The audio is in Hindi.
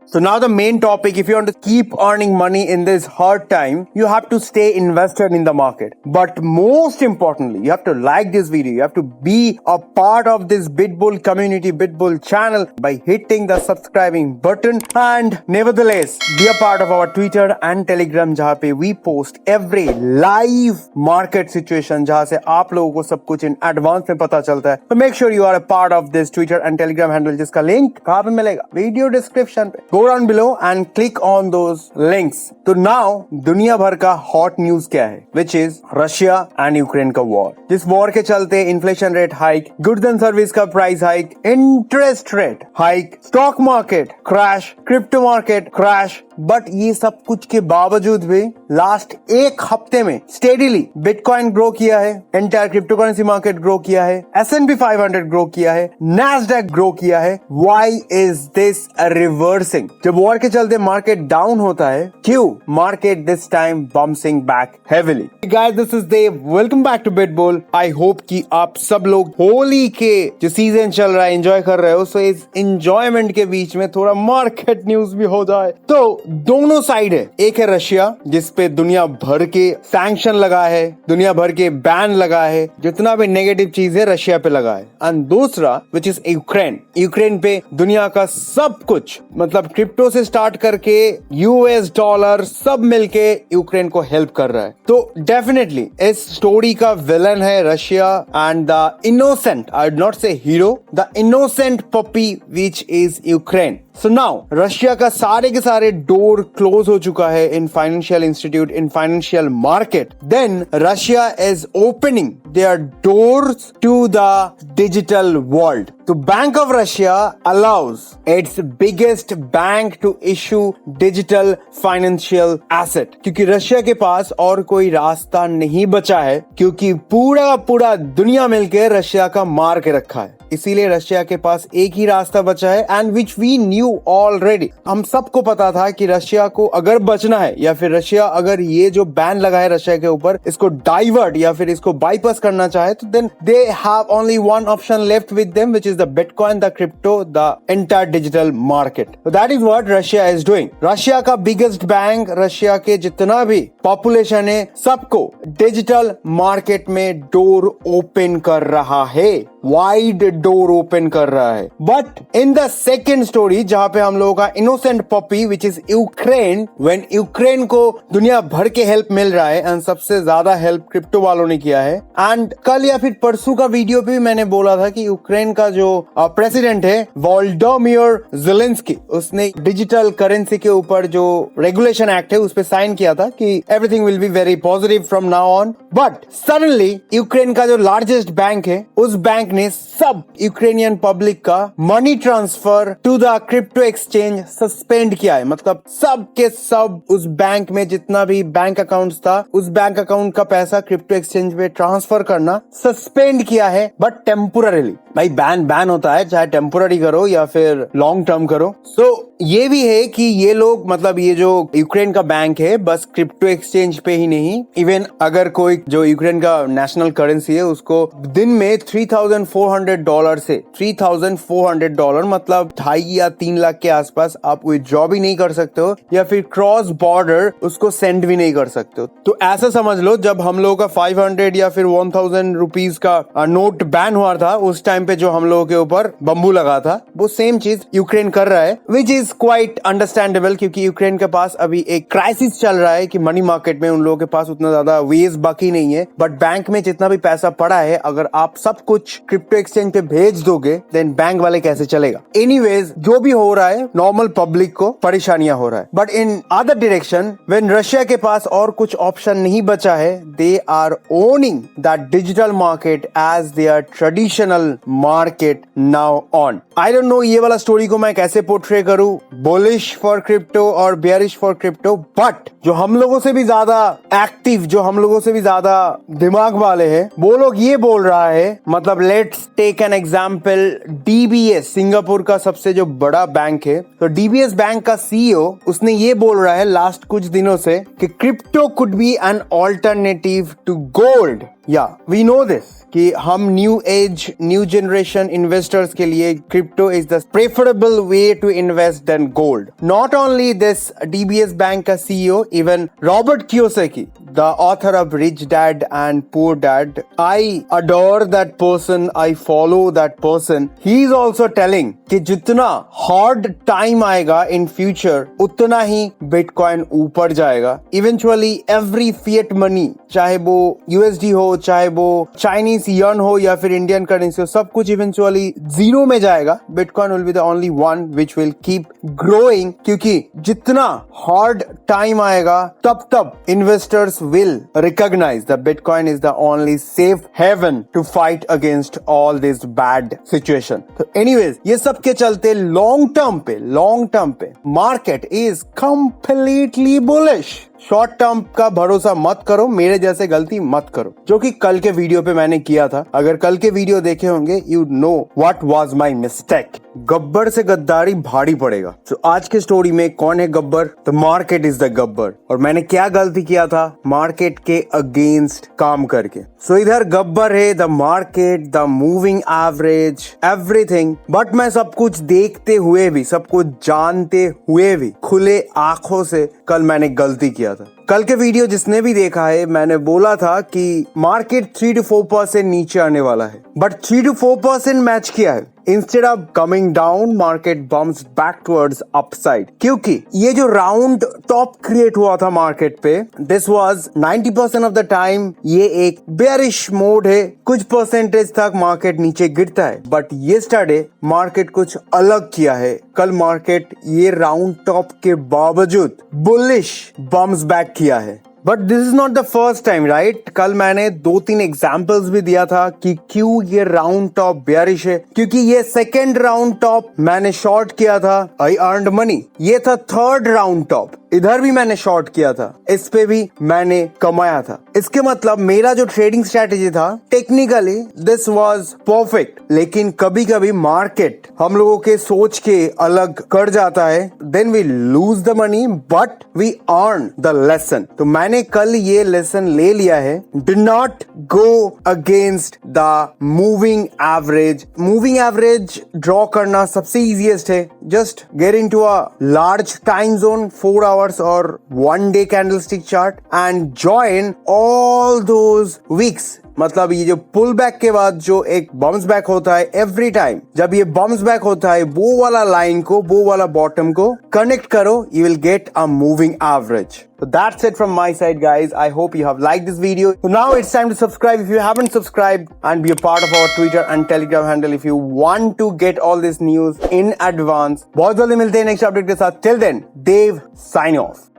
So now the main topic, if you want to keep earning money in this hard time, you have to stay invested in the market. But most importantly, you have to like this video. You have to be a part of this BitBull community, BitBull channel by hitting the subscribing button. And nevertheless, be a part of our Twitter and Telegram जहाँ पे we post every live market situation जहाँ से आप लोगों को सब कुछ in advance में पता चलता है. So make sure you are a part of this Twitter and Telegram handle जिसका link कहाँ पे मिलेगा? Video description पे. Go down below and click on those links. तो now दुनिया भर का hot news क्या है? Which is Russia and Ukraine का war. जिस war के चलते inflation rate hike, goods and service का price hike, interest rate hike, stock market crash, crypto market crash. But ये सब कुछ के बावजूद भी लास्ट एक हफ्ते में स्टेडीली बिटकॉइन ग्रो किया है, entire crypto currency market grow किया है, S&P 500 ग्रो किया है, नैस्डैक ग्रो किया है. Why is this reversing? जब वॉर के चलते मार्केट डाउन होता है, क्यों market this time bouncing back heavily? Guys, this is Dev, welcome back to Bitbull. I hope कि आप सब लोग होली के जो सीजन चल रहा है एंजॉय कर रहे हो. सो इस एंजॉयमेंट के बीच में थोड़ा मार्केट न्यूज भी हो जाए. तो दोनों साइड है. एक है रशिया जिसपे दुनिया भर के सैंक्शन लगा है, दुनिया भर के बैन लगा है, जितना भी नेगेटिव चीज है रशिया पे लगा है. एंड दूसरा विच इज यूक्रेन. यूक्रेन पे दुनिया का सब कुछ, मतलब क्रिप्टो से स्टार्ट करके US डॉलर सब मिलके यूक्रेन को हेल्प कर रहा है. तो डेफिनेटली इस स्टोरी का विलन है Russia and the innocent, I would not say hero, the innocent puppy which is Ukraine. So now Russia का सारे के सारे डोर क्लोज हो चुका है in financial institute, in financial market. Then Russia is opening their doors to the digital world. तो bank of Russia allows its biggest bank to issue digital financial asset, क्योंकि रशिया के पास और कोई रास्ता नहीं बचा है, क्योंकि पूरा दुनिया मिलकर रशिया का मार के रखा है. इसीलिए रशिया के पास एक ही रास्ता बचा है and which we knew already. हम सबको पता था कि रशिया को अगर बचना है या फिर रशिया अगर ये जो बैन लगा है रशिया के ऊपर इसको डाइवर्ट या फिर इसको बाईपास करना चाहे तो then they have only one option left with them which is the bitcoin, the crypto, the entire digital market. That is what Russia is doing. Russia का बिगेस्ट बैंक, रशिया के जितना भी पॉपुलेशन है सबको डिजिटल मार्केट में डोर ओपन कर रहा है, वाइड डोर ओपन कर रहा है. But in the second story जहां पे हम लोगों का innocent puppy which is Ukraine, when Ukraine को दुनिया भर के हेल्प मिल रहा है एंड सबसे ज्यादा हेल्प क्रिप्टो वालों ने किया है. एंड कल या फिर परसों का वीडियो भी मैंने बोला था कि यूक्रेन का जो प्रेसिडेंट है वोलोदिमीर ज़ेलेंस्की, उसने डिजिटल करेंसी के ऊपर जो रेगुलेशन एक्ट है उस पर साइन किया था कि everything will be very positive from now on. But suddenly Ukraine का जो लार्जेस्ट बैंक है उस बैंक ने सब यूक्रेनियन पब्लिक का money transfer to the crypto exchange suspend किया है. मतलब सब के सब उस बैंक में जितना भी बैंक अकाउंट्स था उस बैंक अकाउंट का पैसा क्रिप्टो एक्सचेंज में ट्रांसफर करना सस्पेंड किया है, बट टेम्पोररीली. भाई बैन होता है, चाहे टेम्पोररी करो या फिर लॉन्ग टर्म करो. सो ये भी है कि ये लोग, मतलब ये जो यूक्रेन का बैंक है बस क्रिप्टो एक्सचेंज पे ही नहीं, इवन अगर कोई जो यूक्रेन का नेशनल करेंसी है उसको दिन में $3,400 से $3,400 मतलब 2.5 या 3 लाख के आसपास आप विथड्रॉ भी नहीं कर सकते हो या फिर क्रॉस बॉर्डर उसको सेंड भी नहीं कर सकते हो. तो ऐसा समझ लो जब हम लोगों का 500 या फिर 1000 रुपीज का नोट बैन हुआ था उस टाइम पे जो हम लोगों के ऊपर बम्बू लगा था, वो सेम चीज यूक्रेन कर रहा है, विच इज क्वाइट अंडरस्टैंडेबल, क्योंकि यूक्रेन के पास अभी एक क्राइसिस चल रहा है कि मनी मार्केट में उन लोगों के पास उतना ज्यादा वेज बाकी नहीं है. बट बैंक में जितना भी पैसा पड़ा है अगर आप सब कुछ क्रिप्टो एक्सचेंज पे भेज दोगे देन बैंक वाले कैसे चलेगा. एनीवेज जो भी हो रहा है नॉर्मल पब्लिक को परेशानियां हो रहा है. But in other direction when Russia के पास और कुछ ऑप्शन नहीं बचा है, they are owning that digital market as their traditional market now on. I don't know ये वाला स्टोरी को मैं कैसे पोर्ट्रे करूं, बुलिश फॉर क्रिप्टो और बेयरिश फॉर क्रिप्टो. बट जो हम लोगों से भी ज्यादा एक्टिव, जो हम लोगों से भी ज्यादा दिमाग वाले हैं, वो लोग ये बोल रहा है, मतलब let's take an example DBS, Singapore का सबसे जो बड़ा बैंक है. तो DBS बैंक का CEO उसने ये बोल रहा है लास्ट कुछ दिनों से कि crypto could be an alternative to gold या वी नो दिस कि हम new age new generation investors के लिए crypto is the preferable way to invest than gold. Not only this DBS bank का CEO, even Robert Kiyosaki, the author of Rich Dad and Poor Dad, I adore that person, I follow that person. He is also telling कि जितना hard time आएगा in future उतना ही Bitcoin ऊपर जाएगा. Eventually every fiat money, चाहे वो USD हो, चाहे वो Chinese yuan हो या फिर Indian currency हो, सब कुछ eventually zero में जाएगा. Bitcoin will be the only one which will keep growing, क्योंकि जितना hard time आएगा तब investors will recognize that Bitcoin is the only safe haven to fight against all this bad situation. So anyways, ये सब के चलते long term पे market is completely bullish. Short term का भरोसा मत करो, मेरे जैसे गलती मत करो, जो कि कल के वीडियो पे मैंने किया था. अगर कल के वीडियो देखे होंगे you know what was my mistake. Gabbar से गद्दारी भारी पड़ेगा. तो आज के स्टोरी में कौन है Gabbar? The market is the Gabbar. और मैंने क्या गलती किया था मार्केट के अगेंस्ट काम करके. सो इधर गब्बर है, the market, the moving average, everything. But मैं सब कुछ देखते हुए भी, सब कुछ जानते हुए भी खुले आंखों से कल मैंने गलती किया था. कल के वीडियो जिसने भी देखा है, मैंने बोला था कि मार्केट 3 to 4% नीचे आने वाला है, बट 3 to 4% मैच किया है. Instead of coming down, market bounces back towards upside. क्योंकि ये जो राउंड टॉप क्रिएट हुआ था मार्केट पे, this was 90% of the time ये एक बेयरिश मोड है. कुछ परसेंटेज तक मार्केट नीचे गिरता है, बट यस्टरडे मार्केट कुछ अलग किया है. कल मार्केट ये राउंड टॉप के बावजूद बुलिश बम्स बैक किया है. But this is not the first time, right? कल मैंने 2-3 एग्जाम्पल्स भी दिया था कि क्यों ये राउंड टॉप बेयरिश है. क्योंकि ये सेकेंड राउंड टॉप मैंने शॉर्ट किया था, आई अर्नड मनी. ये था थर्ड राउंड टॉप, इधर भी मैंने शॉर्ट किया था, इस पे भी मैंने कमाया था. इसके मतलब मेरा जो ट्रेडिंग स्ट्रेटेजी था, टेक्निकली दिस वाज परफेक्ट. लेकिन कभी कभी मार्केट हम लोगों के सोच के अलग कर जाता है, then we lose the money but we earn the lesson. तो मैंने कल ये लेसन ले लिया है. Do not go against the moving average. Moving average draw करना सबसे इजीएस्ट है. Just get into a large time zone, 4 hours or 1 day candlestick chart and join all those weeks. मतलब ये जो पुल बैक के बाद जो एक बम्स बैक होता है, एवरी टाइम जब ये बम्स बैक होता है, वो वाला लाइन को, वो वाला बॉटम को कनेक्ट करो, you will get a moving average. So that's it from my side, guys. I hope you have liked this video. So now it's time to subscribe if you haven't subscribed, and be a part of our Twitter and Telegram handle if you want to get all this news in advance. बहुत जल्दी मिलते हैं नेक्स्ट अपडेट के साथ. Till then, Dave sign off.